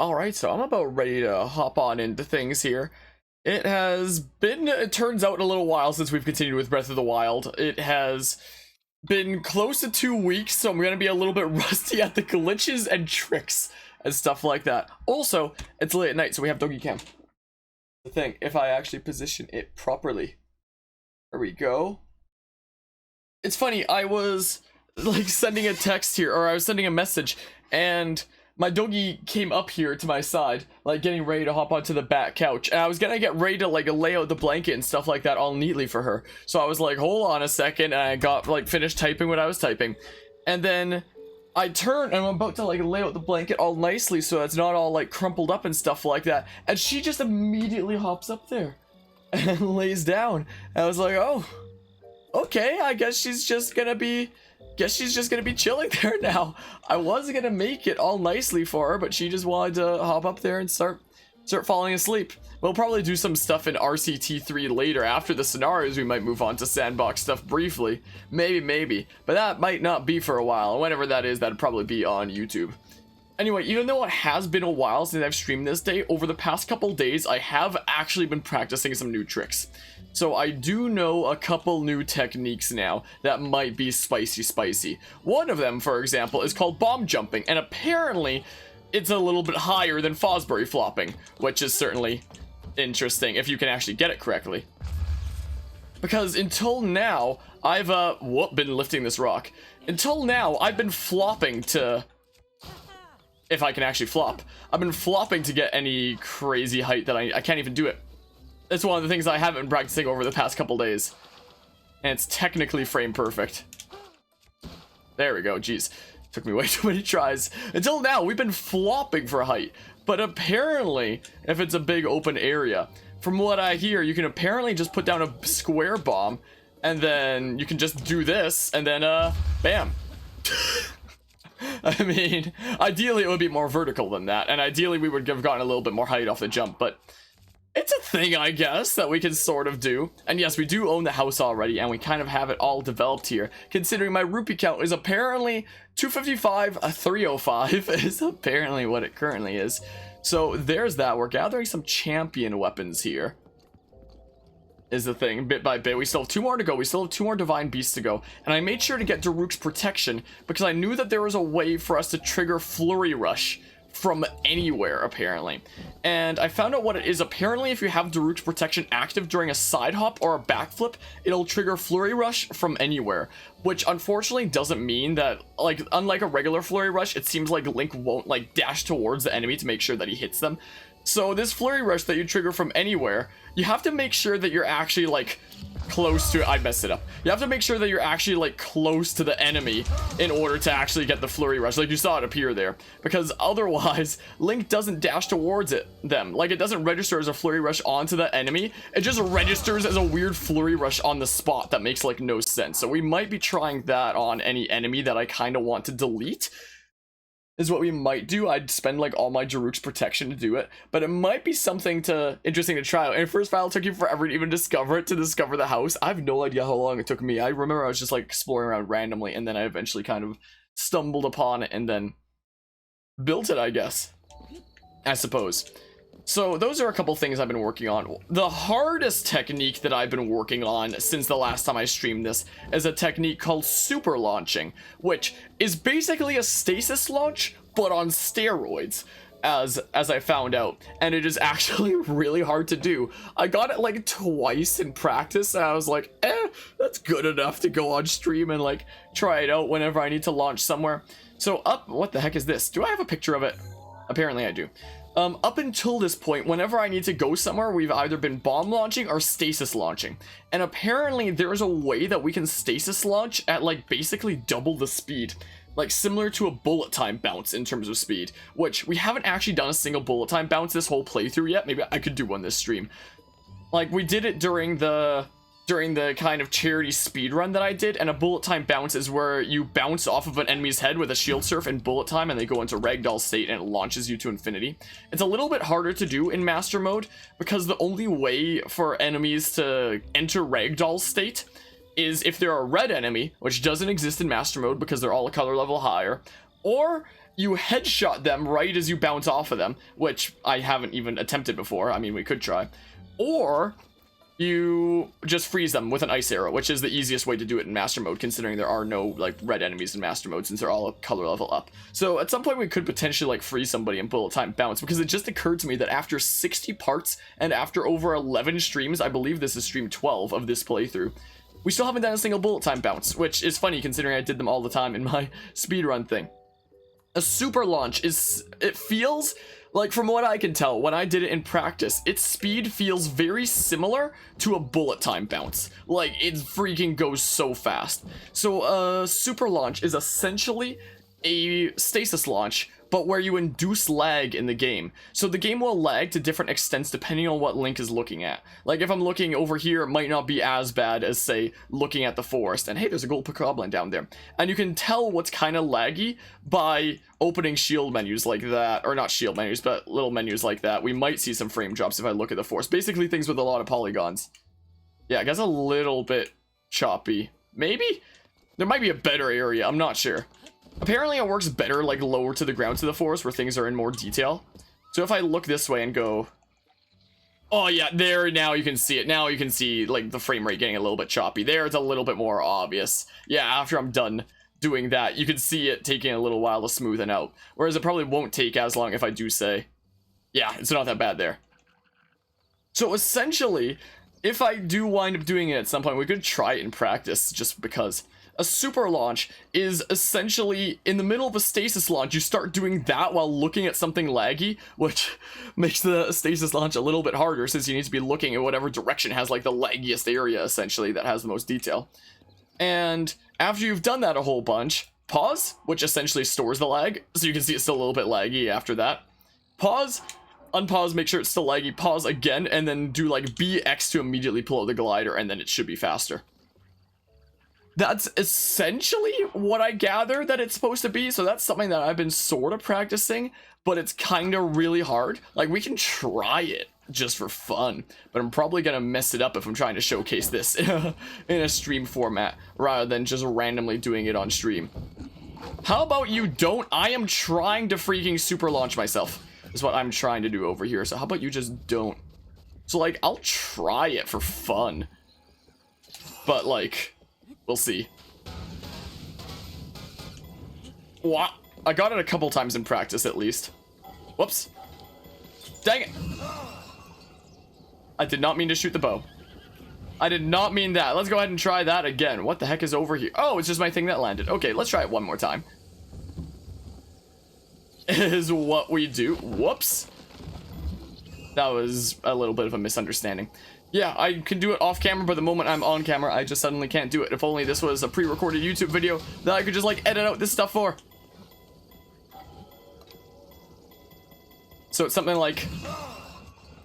Alright, so I'm about ready to hop on into things here. It turns out, a little while since we've continued with Breath of the Wild. It has been close to 2 weeks, so I'm gonna be a little bit rusty at the glitches and tricks and stuff like that. Also, it's late at night, so we have doggy cam. The thing, if I actually position it properly. There we go. It's funny, I was like sending a text here, or I was sending a message, and my doggy came up here to my side, like getting ready to hop onto the back couch, and I was gonna get ready to like lay out the blanket and stuff like that all neatly for her. So I was like, hold on a second, and I got like finished typing what I was typing, and then I turn and I'm about to like lay out the blanket all nicely so it's not all like crumpled up and stuff like that, and she just immediately hops up there and lays down. And I was like, oh, okay, I guess she's just gonna be chilling there now. I was gonna make it all nicely for her, but she just wanted to hop up there and start falling asleep. We'll probably do some stuff in RCT3 later after the scenarios. We might move on to sandbox stuff briefly, maybe, but that might not be for a while. Whenever that is, that'd probably be on YouTube. Anyway, even though it has been a while since I've streamed this day, over the past couple days I have actually been practicing some new tricks. So I do know a couple new techniques now that might be spicy. One of them, for example, is called bomb jumping, and apparently it's a little bit higher than Fosbury flopping, which is certainly interesting if you can actually get it correctly. Because until now, I've been lifting this rock. Until now, I've been flopping to... if I can actually flop. I've been flopping to get any crazy height that I can't even do it. That's one of the things I haven't been practicing over the past couple days. And it's technically frame perfect. There we go, jeez. Took me way too many tries. Until now, we've been flopping for height. But apparently, if it's a big open area, from what I hear, you can apparently just put down a square bomb, and then you can just do this, and then, bam. I mean, ideally it would be more vertical than that, and ideally we would have gotten a little bit more height off the jump, but it's a thing, I guess, that we can sort of do. And yes, we do own the house already, and we kind of have it all developed here, considering my rupee count is apparently 255, 305 is apparently what it currently is. So there's that. We're gathering some champion weapons here. Is the thing, bit by bit. We still have 2 more to go. We still have 2 more divine beasts to go, and I made sure to get Daruk's protection because I knew that there was a way for us to trigger flurry rush from anywhere, apparently. And I found out what it is. Apparently, if you have Daruk's protection active during a side hop or a backflip, it'll trigger flurry rush from anywhere, which unfortunately doesn't mean that, like, unlike a regular flurry rush, it seems like Link won't like dash towards the enemy to make sure that he hits them. So this flurry rush that you trigger from anywhere, you have to make sure that you're actually like close to it. I messed it up. You have to make sure that you're actually like close to the enemy in order to actually get the flurry rush, like you saw it appear there, because otherwise Link doesn't dash towards them. Like, it doesn't register as a flurry rush onto the enemy, it just registers as a weird flurry rush on the spot that makes like no sense. So we might be trying that on any enemy that I kind of want to delete, is what we might do. I'd spend like all my Daruk's protection to do it, but it might be something interesting to try out. And first file took you forever to even discover it, to discover the house. I have no idea how long it took me. I remember I was just like exploring around randomly, and then I eventually kind of stumbled upon it and then built it, I guess, I suppose. So those are a couple things I've been working on. The hardest technique that I've been working on since the last time I streamed this is a technique called super launching, which is basically a stasis launch, but on steroids, as I found out. And it is actually really hard to do. I got it like twice in practice, and I was like, that's good enough to go on stream and like try it out whenever I need to launch somewhere. So what the heck is this? Do I have a picture of it? Apparently I do. Up until this point, whenever I need to go somewhere, we've either been bomb launching or stasis launching. And apparently there's a way that we can stasis launch at like basically double the speed. Like similar to a bullet time bounce in terms of speed, which we haven't actually done a single bullet time bounce this whole playthrough yet. Maybe I could do one this stream. Like, we did it during the kind of charity speed run that I did, and a bullet time bounce is where you bounce off of an enemy's head with a shield surf in bullet time, and they go into ragdoll state and it launches you to infinity. It's a little bit harder to do in master mode because the only way for enemies to enter ragdoll state is if they're a red enemy, which doesn't exist in master mode because they're all a color level higher, or you headshot them right as you bounce off of them, which I haven't even attempted before. I mean, we could try. Or you just freeze them with an ice arrow, which is the easiest way to do it in master mode, considering there are no like red enemies in master mode since they're all a color level up. So at some point we could potentially like freeze somebody and bullet time bounce, because it just occurred to me that after 60 parts and after over 11 streams, I believe this is stream 12 of this playthrough, we still haven't done a single bullet time bounce, which is funny considering I did them all the time in my speedrun thing. A super launch is, it feels like, from what I can tell, when I did it in practice, its speed feels very similar to a bullet time bounce. Like, it freaking goes so fast. So, super launch is essentially a stasis launch, but where you induce lag in the game. So the game will lag to different extents depending on what Link is looking at. Like, if I'm looking over here, it might not be as bad as, say, looking at the forest. And hey, there's a gold goblin down there. And you can tell what's kind of laggy by opening shield menus like that. Or not shield menus, but little menus like that. We might see some frame drops if I look at the forest. Basically things with a lot of polygons. Yeah, I guess a little bit choppy. Maybe? There might be a better area, I'm not sure. Apparently it works better like lower to the ground to the forest where things are in more detail. So if I look this way and go, oh yeah, there, now you can see it. Now you can see like the frame rate getting a little bit choppy. There it's a little bit more obvious. Yeah, after I'm done doing that, you can see it taking a little while to smoothen out. Whereas it probably won't take as long if I do say, yeah, it's not that bad there. So essentially, if I do wind up doing it at some point, we could try it in practice just because. A super launch is essentially in the middle of a stasis launch. You start doing that while looking at something laggy, which makes the stasis launch a little bit harder since you need to be looking at whatever direction has like the laggiest area essentially that has the most detail. And after you've done that a whole bunch, pause, which essentially stores the lag, so you can see it's still a little bit laggy after that. Pause, unpause, make sure it's still laggy, pause again, and then do like BX to immediately pull out the glider, and then it should be faster. That's essentially what I gather that it's supposed to be, so that's something that I've been sort of practicing, but it's kind of really hard. Like, we can try it just for fun, but I'm probably gonna mess it up if I'm trying to showcase this in a stream format, rather than just randomly doing it on stream. How about you don't? I am trying to freaking super launch myself, is what I'm trying to do over here, so how about you just don't? So, like, I'll try it for fun, but, like, we'll see. What? I got it a couple times in practice, at least. Whoops. Dang it. I did not mean to shoot the bow. I did not mean that. Let's go ahead and try that again. What the heck is over here? Oh, it's just my thing that landed. Okay, let's try it one more time. Is what we do. Whoops. That was a little bit of a misunderstanding. Yeah, I can do it off camera, but the moment I'm on camera, I just suddenly can't do it. If only this was a pre-recorded YouTube video that I could just, like, edit out this stuff for. So it's something like...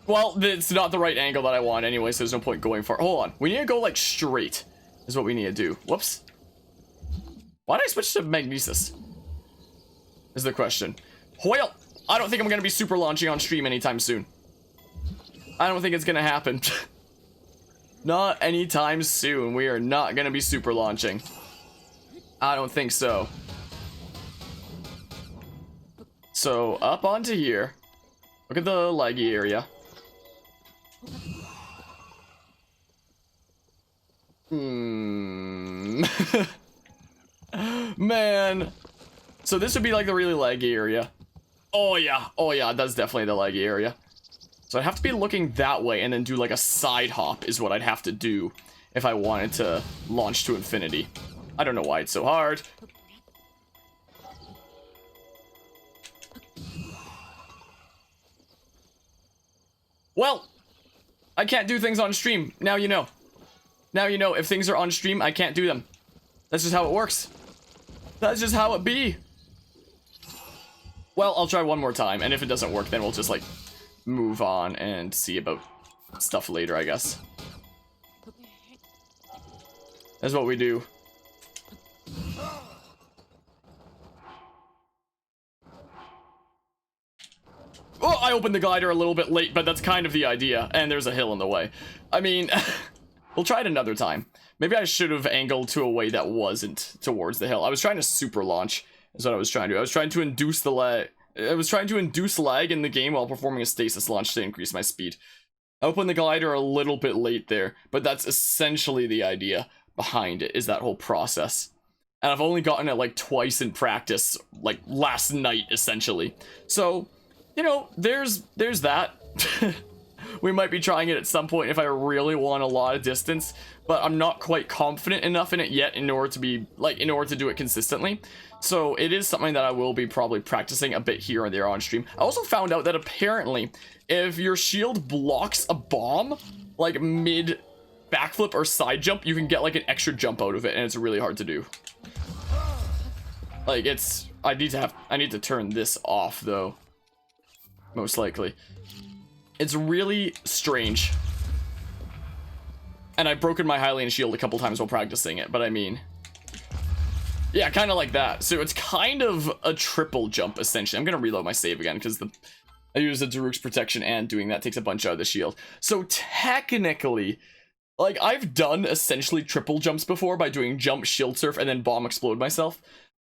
Well, it's not the right angle that I want anyway, so there's no point going for it. Hold on. We need to go, like, straight, is what we need to do. Whoops. Why did I switch to magnesis? Is the question. Well, I don't think I'm going to be super launching on stream anytime soon. I don't think it's going to happen. Not anytime soon. We are not going to be super launching. I don't think so. So, up onto here. Look at the laggy area. Man. So this would be like the really laggy area. Oh yeah. Oh yeah, that's definitely the laggy area. So I'd have to be looking that way and then do like a side hop is what I'd have to do if I wanted to launch to infinity. I don't know why it's so hard. Well, I can't do things on stream. Now you know. Now you know, if things are on stream, I can't do them. That's just how it works. That's just how it be. Well, I'll try one more time, and if it doesn't work, then we'll just, like, move on and see about stuff later, I guess. That's what we do. Oh, I opened the glider a little bit late, but that's kind of the idea, and there's a hill in the way. I mean, we'll try it another time. Maybe I should have angled to a way that wasn't towards the hill. I was trying to super launch, is what I was trying to do. I was trying to induce the lag. I was trying to induce lag in the game while performing a stasis launch to increase my speed. I opened the glider a little bit late there, but that's essentially the idea behind it, is that whole process. And I've only gotten it like twice in practice, like last night, essentially. So, you know, there's that. We might be trying it at some point if I really want a lot of distance, but I'm not quite confident enough in it yet in order to do it consistently. So it is something that I will be probably practicing a bit here and there on stream. I also found out that apparently if your shield blocks a bomb, like mid backflip or side jump, you can get like an extra jump out of it, and it's really hard to do. Like I need to turn this off though. Most likely. It's really strange. And I've broken my Hylian shield a couple times while practicing it, but I mean, yeah, kind of like that. So it's kind of a triple jump, essentially. I'm going to reload my save again, because I use the Daruk's protection, and doing that takes a bunch out of the shield. So technically, like, I've done essentially triple jumps before by doing jump, shield surf, and then bomb explode myself.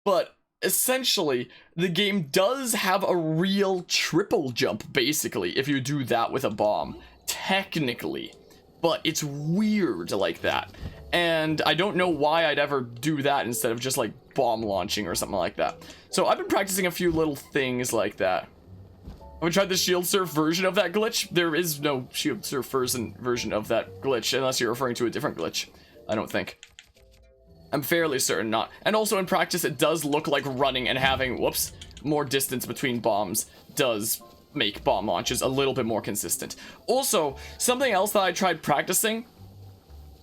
But essentially, the game does have a real triple jump, basically, if you do that with a bomb. Technically. But it's weird like that. And I don't know why I'd ever do that instead of just like bomb launching or something like that. So I've been practicing a few little things like that. Have we tried the shield surf version of that glitch? There is no shield surf version of that glitch, unless you're referring to a different glitch. I don't think. I'm fairly certain not. And also in practice, it does look like running and having, whoops, more distance between bombs does make bomb launches a little bit more consistent. Also, something else that I tried practicing,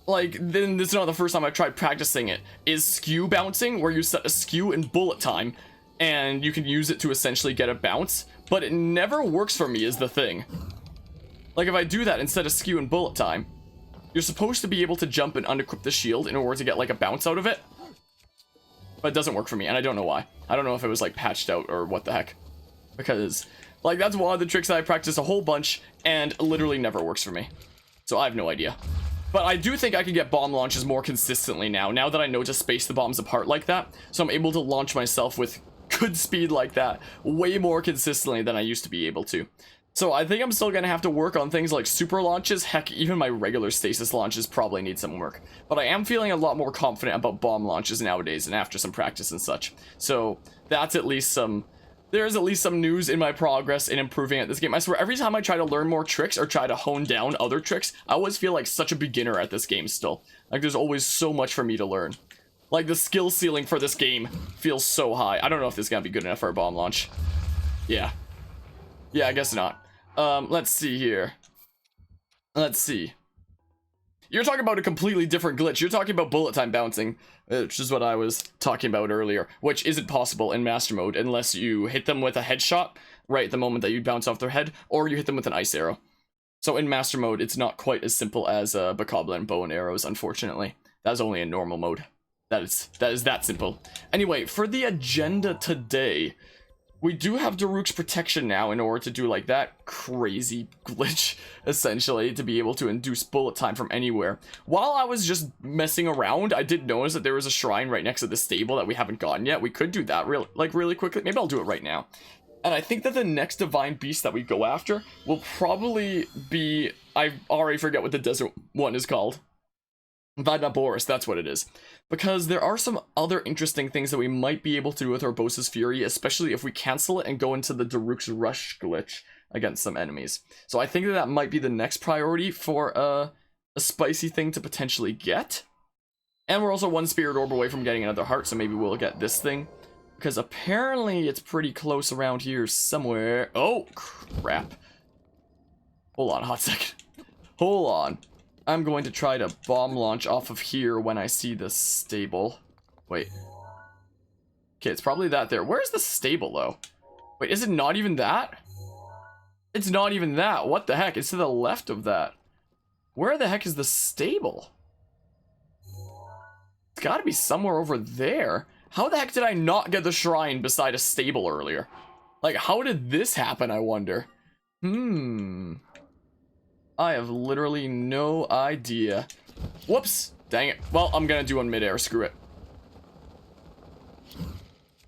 like, then this is not the first time I've tried practicing it, is skew bouncing, where you set a skew in bullet time, and you can use it to essentially get a bounce, but it never works for me, is the thing. Like, if I do that instead of skew in bullet time, you're supposed to be able to jump and unequip the shield in order to get, like, a bounce out of it, but it doesn't work for me, and I don't know why. I don't know if it was, like, patched out or what the heck, because, like, that's one of the tricks that I practice a whole bunch, and literally never works for me. So I have no idea. But I do think I can get bomb launches more consistently now that I know to space the bombs apart like that. So I'm able to launch myself with good speed like that way more consistently than I used to be able to. So I think I'm still going to have to work on things like super launches. Heck, even my regular stasis launches probably need some work. But I am feeling a lot more confident about bomb launches nowadays and after some practice and such. So that's at least some... There's at least some news in my progress in improving at this game. I swear, every time I try to learn more tricks or try to hone down other tricks, I always feel like such a beginner at this game still. Like, there's always so much for me to learn. Like, the skill ceiling for this game feels so high. I don't know if this is gonna be good enough for a bomb launch. Yeah. Yeah, I guess not. Let's see here. Let's see. You're talking about a completely different glitch. You're talking about bullet time bouncing, which is what I was talking about earlier, which isn't possible in Master Mode unless you hit them with a headshot right at the moment that you bounce off their head, or you hit them with an ice arrow. So in Master Mode, it's not quite as simple as Bokoblin bow and arrows, unfortunately. That's only in normal mode. That is that simple. Anyway, for the agenda today, we do have Daruk's protection now in order to do like that crazy glitch, essentially, to be able to induce bullet time from anywhere. While I was just messing around, I did notice that there was a shrine right next to the stable that we haven't gotten yet. We could do that really quickly. Maybe I'll do it right now. And I think that the next divine beast that we go after will probably be... I already forget what the desert one is called. Vadaboris, that's what it is. Because there are some other interesting things that we might be able to do with Urbosa's Fury, especially if we cancel it and go into the Daruk's Rush glitch against some enemies. So I think that that might be the next priority for a spicy thing to potentially get. And we're also one Spirit Orb away from getting another heart, so maybe we'll get this thing. Because apparently it's pretty close around here somewhere. Oh, crap. Hold on a hot second. Hold on. I'm going to try to bomb launch off of here when I see the stable. Wait. Okay, it's probably that there. Where's the stable, though? Wait, is it not even that? It's not even that. What the heck? It's to the left of that. Where the heck is the stable? It's got to be somewhere over there. How the heck did I not get the shrine beside a stable earlier? Like, how did this happen, I wonder? I have literally no idea. Whoops! Dang it. Well, I'm gonna do one midair. Screw it.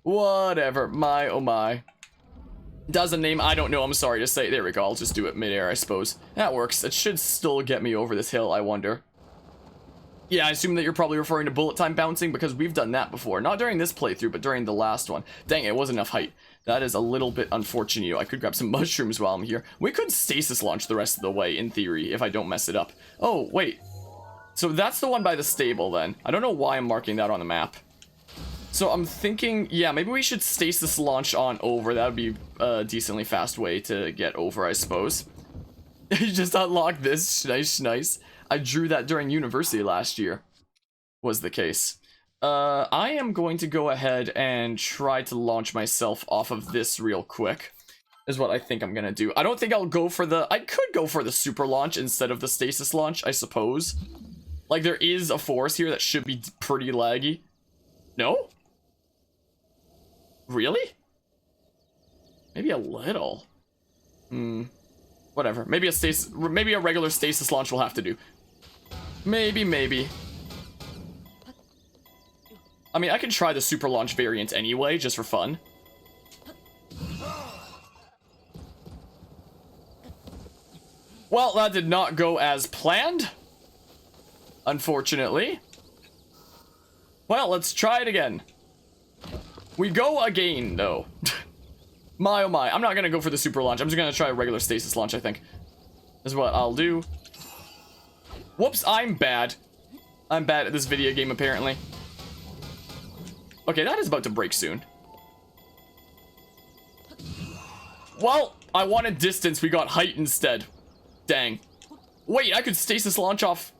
Whatever. My, oh my. Does a name? I don't know. I'm sorry to say. There we go. I'll just do it midair, I suppose. That works. It should still get me over this hill, I wonder. Yeah, I assume that you're probably referring to bullet time bouncing because we've done that before. Not during this playthrough, but during the last one. Dang, it wasn't enough height. That is a little bit unfortunate. I could grab some mushrooms while I'm here. We could stasis launch the rest of the way, in theory, if I don't mess it up. Oh, wait. So that's the one by the stable, then. I don't know why I'm marking that on the map. So I'm thinking, yeah, maybe we should stasis launch on over. That would be a decently fast way to get over, I suppose. You just unlocked this. Nice. I drew that during university last year. Was the case. I am going to go ahead and try to launch myself off of this real quick. Is what I think I'm gonna do. I don't think I'll go for the... I could go for the super launch instead of the stasis launch, I suppose. Like, there is a force here that should be pretty laggy. No? Really? Maybe a little. Whatever. Maybe a regular stasis launch will have to do. Maybe. I mean, I can try the super launch variant anyway, just for fun. Well, that did not go as planned. Unfortunately. Well, let's try it again. We go again, though. My, oh my. I'm not gonna go for the super launch. I'm just gonna try a regular stasis launch, I think. Is what I'll do. Whoops, I'm bad. I'm bad at this video game, apparently. Okay, that is about to break soon. Well, I wanted distance. We got height instead. Dang. Wait, I could stasis launch off.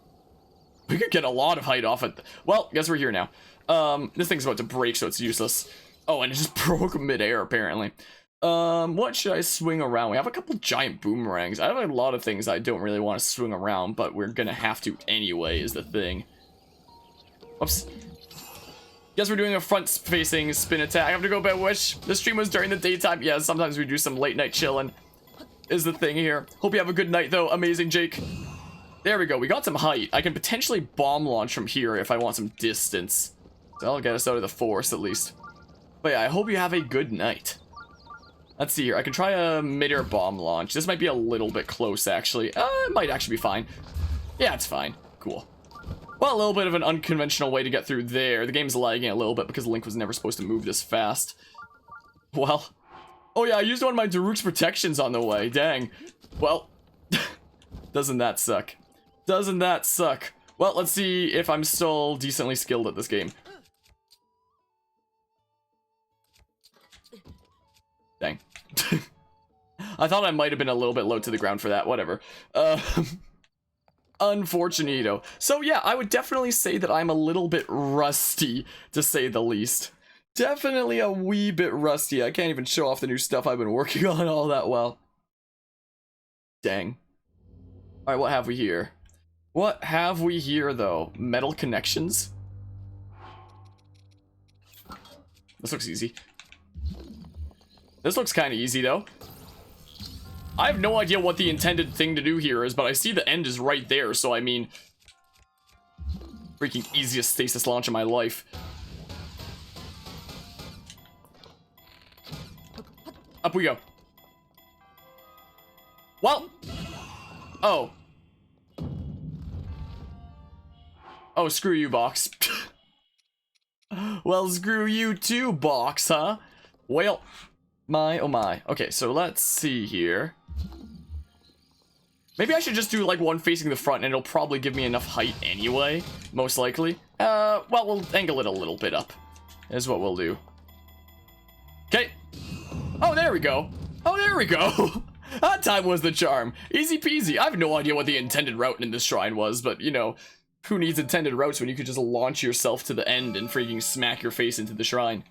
We could get a lot of height off it. Well, guess we're here now. This thing's about to break, so it's useless. Oh, and it just broke midair, apparently. What should I swing around? We have a couple giant boomerangs. I have a lot of things I don't really want to swing around, but we're gonna have to anyway, is the thing. Whoops. Guess we're doing a front-facing spin attack. I have to go by wish. The stream was during the daytime. Yeah, sometimes we do some late-night chilling, is the thing here. Hope you have a good night, though. Amazing, Jake. There we go. We got some height. I can potentially bomb launch from here if I want some distance. So that'll get us out of the forest, at least. But yeah, I hope you have a good night. Let's see here. I can try a mid-air bomb launch. This might be a little bit close, actually. It might actually be fine. Yeah, it's fine. Cool. Well, a little bit of an unconventional way to get through there. The game's lagging a little bit because Link was never supposed to move this fast. Well. Oh yeah, I used one of my Daruk's protections on the way. Dang. Well. Doesn't that suck? Doesn't that suck? Well, let's see if I'm still decently skilled at this game. Dang. I thought I might have been a little bit low to the ground for that. Whatever. Unfortunito. So yeah, I would definitely say that I'm a little bit rusty, to say the least. Definitely a wee bit rusty. I can't even show off the new stuff I've been working on all that well. Dang. Alright, what have we here? What have we here, though? Metal connections? This looks easy. This looks kind of easy, though. I have no idea what the intended thing to do here is, but I see the end is right there, so I mean... Freaking easiest stasis launch of my life. Up we go. Well... Oh. Oh, screw you, box. Well, screw you too, box, huh? Well, my, oh my. Okay, so let's see here. Maybe I should just do, like, one facing the front, and it'll probably give me enough height anyway, most likely. Well, we'll angle it a little bit up, is what we'll do. Okay. Oh, there we go. Oh, there we go. That time was the charm. Easy peasy. I have no idea what the intended route in this shrine was, but, you know, who needs intended routes when you could just launch yourself to the end and freaking smack your face into the shrine?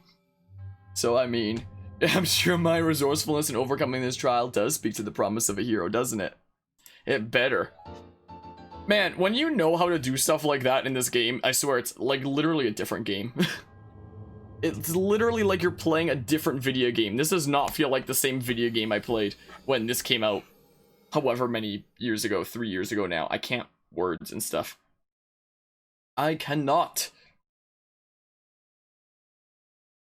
So, I mean, I'm sure my resourcefulness in overcoming this trial does speak to the promise of a hero, doesn't it? It better. Man, when you know how to do stuff like that in this game, I swear it's, like, literally a different game. It's literally like you're playing a different video game. This does not feel like the same video game I played when this came out however many years ago, 3 years ago now. I can't words and stuff. I cannot.